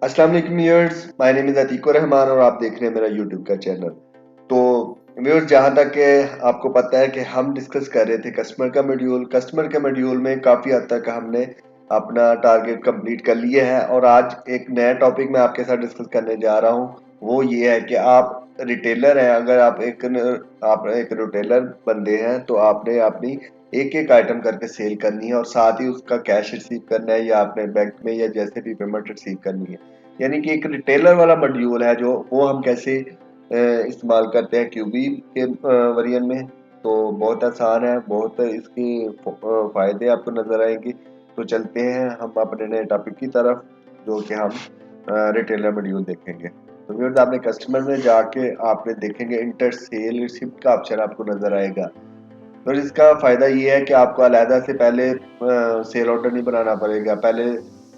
अस्सलाम वालेकुम viewers, my name is Atiqur Rahman और आप देख रहे हैं मेरा यूट्यूब का चैनल। तो व्यूअर्स, जहाँ तक के आपको पता है कि हम डिस्कस कर रहे थे कस्टमर के मॉड्यूल में काफ़ी हद तक हमने अपना टारगेट कंप्लीट कर लिया है और आज एक नया टॉपिक मैं आपके साथ डिस्कस करने जा रहा हूँ। वो ये है कि आप रिटेलर हैं। अगर आप एक रिटेलर बंदे हैं तो आपने अपनी एक एक आइटम करके सेल करनी है और साथ ही उसका कैश रिसीव करना है या आपने बैंक में या जैसे भी पेमेंट रिसीव करनी है। यानी कि एक रिटेलर वाला मॉड्यूल है जो वो हम कैसे इस्तेमाल करते हैं क्यूबी के वर्जन में। तो बहुत आसान है, बहुत इसके फायदे आपको नजर आएंगे। तो चलते हैं हम अपने नए टॉपिक की तरफ, जो कि हम रिटेलर मॉड्यूल देखेंगे। तो व्यूअर्स, आपने कस्टमर में जाके आपने देखेंगे इंटर सेल रिसिप्ट का ऑप्शन आपको नजर आएगा। तो इसका फायदा ये है कि आपको अलहदा से पहले सेल ऑर्डर नहीं बनाना पड़ेगा, पहले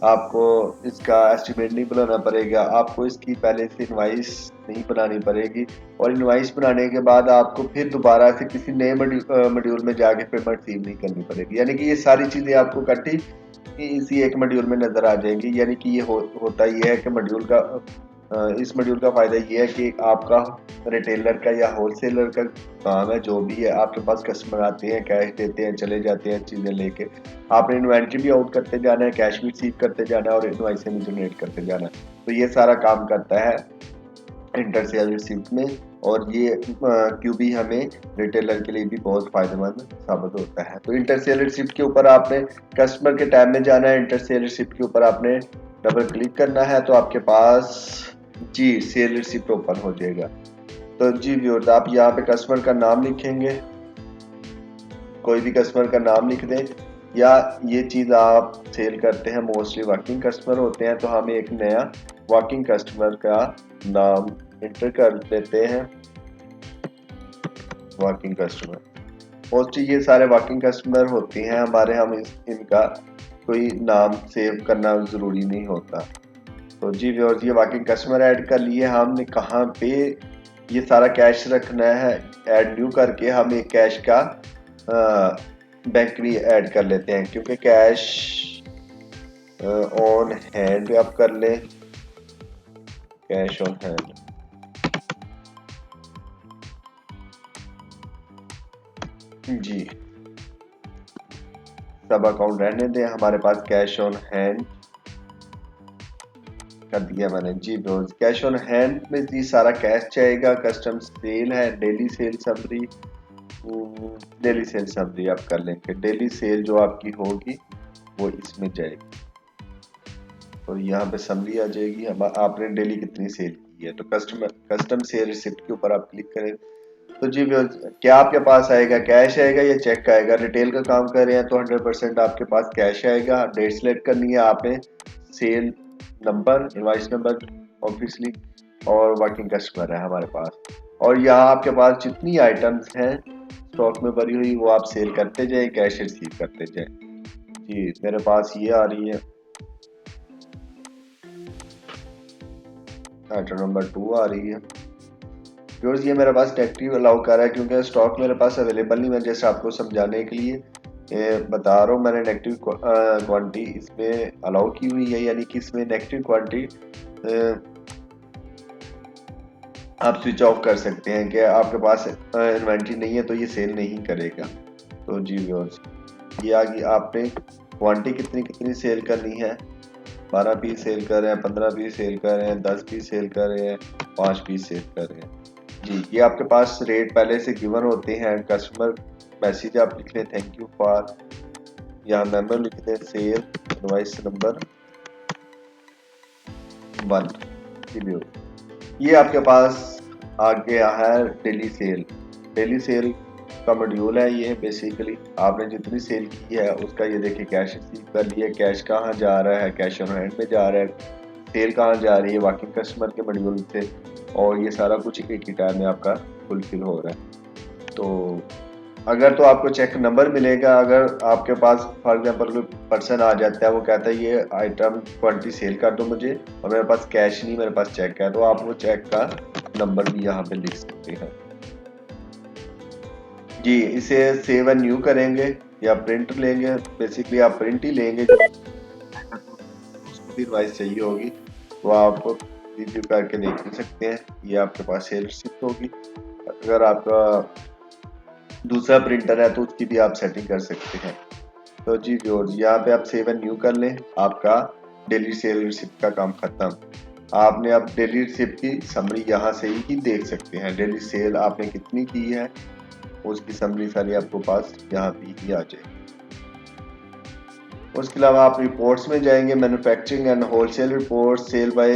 आपको इसका एस्टिमेट नहीं बनाना पड़ेगा, आपको इसकी पहले से इनवाइस नहीं बनानी पड़ेगी और इनवाइस बनाने के बाद आपको फिर दोबारा से किसी नए मॉड्यूल में जाके पेमेंट रिसीव नहीं करनी पड़ेगी। यानी कि ये सारी चीज़ें आपको इकट्ठी इसी एक मॉड्यूल में नज़र आ जाएंगी। यानी कि ये होता ये है कि इस मॉड्यूल का फ़ायदा ये है कि आपका रिटेलर का या होलसेलर का काम है, जो भी है आपके पास कस्टमर आते हैं, कैश देते हैं, चले जाते हैं चीज़ें लेके, आपने इन्वेंट्री भी आउट करते जाना है, कैश भी रिसीव करते जाना है और इनवॉइसें भी जनरेट करते जाना है। तो ये सारा काम करता है इंटर सेल रिसिप्ट में। और ये क्यूबी हमें रिटेलर के लिए भी बहुत फायदेमंद साबित होता है। तो इंटर सेल रिसिप्ट के ऊपर आपने कस्टमर के टैब में जाना है, इंटर सेल रिसिप्ट के ऊपर आपने डबल क्लिक करना है तो आपके पास जी सेल रिसिप्ट ओपन हो जाएगा। तो जी व्यूअर्स, आप यहाँ पे कस्टमर का नाम लिखेंगे, कोई भी कस्टमर का नाम लिख दें, या ये चीज़ आप सेल करते हैं मोस्टली वर्किंग कस्टमर होते हैं तो हम एक नया वर्किंग कस्टमर का नाम इंटर कर देते हैं। वर्किंग कस्टमर मोस्टली ये सारे वर्किंग कस्टमर होते हैं हमारे, इनका कोई नाम सेव करना ज़रूरी नहीं होता। तो जी व्यूअर्स, ये वर्किंग कस्टमर ऐड कर लिए। हमने कहाँ पे ये सारा कैश रखना है, ऐड न्यू करके हम एक कैश का बैंक भी ऐड कर लेते हैं, क्योंकि कैश ऑन हैंड पे आप कर लें, कैश ऑन हैंड। जी, सब अकाउंट रहने दें, हमारे पास कैश ऑन हैंड कर दिया मैंने। जी ब्रोज, कैश ऑन हैंड में जी सारा कैश जाएगा। कस्टम सेल है, daily cell summary, daily cell summary आप कर लेंगे। डेली सेल जो आपकी होगी वो इसमें जाएगी और यहाँ पे समरी आ जाएगी, आपने डेली कितनी सेल की है। तो कस्टम सेल रिसिप्ट के ऊपर आप क्लिक करें तो जी क्या आपके पास आएगा, कैश आएगा या चेक आएगा। रिटेल का काम कर रहे हैं तो 100% आपके पास कैश आएगा। डेट सेलेक्ट करनी है आपने, sale number, invoice number obviously, और वर्किंग कस्टमर है हमारे पास। और यहाँ आपके पास जितनी आइटम्स हैं स्टॉक में भरी हुई वो आप सेल करते जाए, कैश रिसीव करते जाए। जी मेरे पास ये आ रही है, आइटम नंबर 2 आ रही है। व्यूअर्स, ये मेरे पास नेगेटिव अलाउ कर रहा है क्योंकि स्टॉक मेरे पास अवेलेबल नहीं। मैं जैसे आपको समझाने के लिए बता रहा हूँ, मैंने नेगेटिव क्वांटिटी इसमें अलाउ की हुई है। यानी कि इसमें नेगेटिव क्वांटिटी आप स्विच ऑफ कर सकते हैं कि आपके पास इन्वेंट्री नहीं है तो ये सेल नहीं करेगा। तो जी व्यूअर्स, ये आगे आपने क्वांटिटी कितनी कितनी सेल करनी है। 12 पीस सेल कर रहे हैं, 15 पीस सेल कर रहे हैं, 10 पीस सेल कर रहे हैं, 5 पीस सेल कर रहे हैं। जी, ये आपके पास रेट पहले से गिवन होते हैं। कस्टमर मैसेज आप लिख लें, थैंक यू फॉर, यहाँ नंबर लिख दें, सेल इनवॉइस नंबर 1। ये आपके पास आ गया है डेली सेल। डेली सेल का मॉड्यूल है ये। बेसिकली आपने जितनी सेल की है उसका ये देखिए कैश रिसीव कर लिया, कैश कहाँ जा रहा है, कैश ऑन हैंड में जा रहा है, सेल कहाँ जा रही है वर्किंग कस्टमर के मॉड्यूल से, और ये सारा कुछ एक ही टाइम में आपका फुलफिल हो रहा है। तो अगर तो आपको चेक नंबर मिलेगा। अगर आपके पास फॉर एग्जांपल कोई पर्सन आ जाता है, वो कहता है ये आइटम क्वांटिटी सेल कर दो मुझे और मेरे पास कैश नहीं, मेरे पास चेक है, तो आप वो चेक का नंबर भी यहाँ पे लिख सकते हैं। जी, इसे सेव एंड न्यू करेंगे या प्रिंट लेंगे। बेसिकली आप प्रिंट ही लेंगे, उसको भी इनवॉइस चाहिए होगी तो आप रिव्यू करके देख भी सकते हैं। ये आपके पास सेल रिसिप्ट होगी। अगर आपका दूसरा प्रिंटर है तो उसकी भी आप सेटिंग कर सकते हैं। तो जी व्यूअर्स, यहाँ पे आप सेव एंड न्यू कर लें, आपका डेली सेल रिसिप्ट का काम खत्म। आपने अब डेली रिसिप्ट की समरी यहाँ से ही देख सकते हैं। डेली सेल आपने कितनी की है उसकी समरी सारी आपको पास यहाँ पे ही आ जाएगी। उसके अलावा आप रिपोर्ट्स में जाएंगे, manufacturing and wholesale report, sale by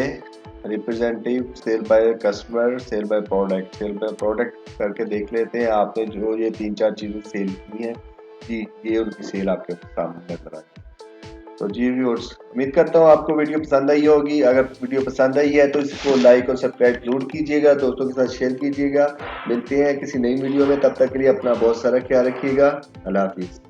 representative, sale by customer, sale by product. Sale by product करके देख लेते हैं आपने जो ये 3-4 चीजें सेल की हैं जी, ये उनकी सेल आपके सामने नजर आ रही है। तो जी व्यूअर्स, उम्मीद करता हूँ आपको वीडियो पसंद आई होगी। अगर वीडियो पसंद आई है तो इसको लाइक और सब्सक्राइब जरूर कीजिएगा, दोस्तों के साथ शेयर कीजिएगा। मिलते हैं किसी नई वीडियो में, तब तक के लिए अपना बहुत सारा ख्याल रखिएगा। अल्लाह हाफिज।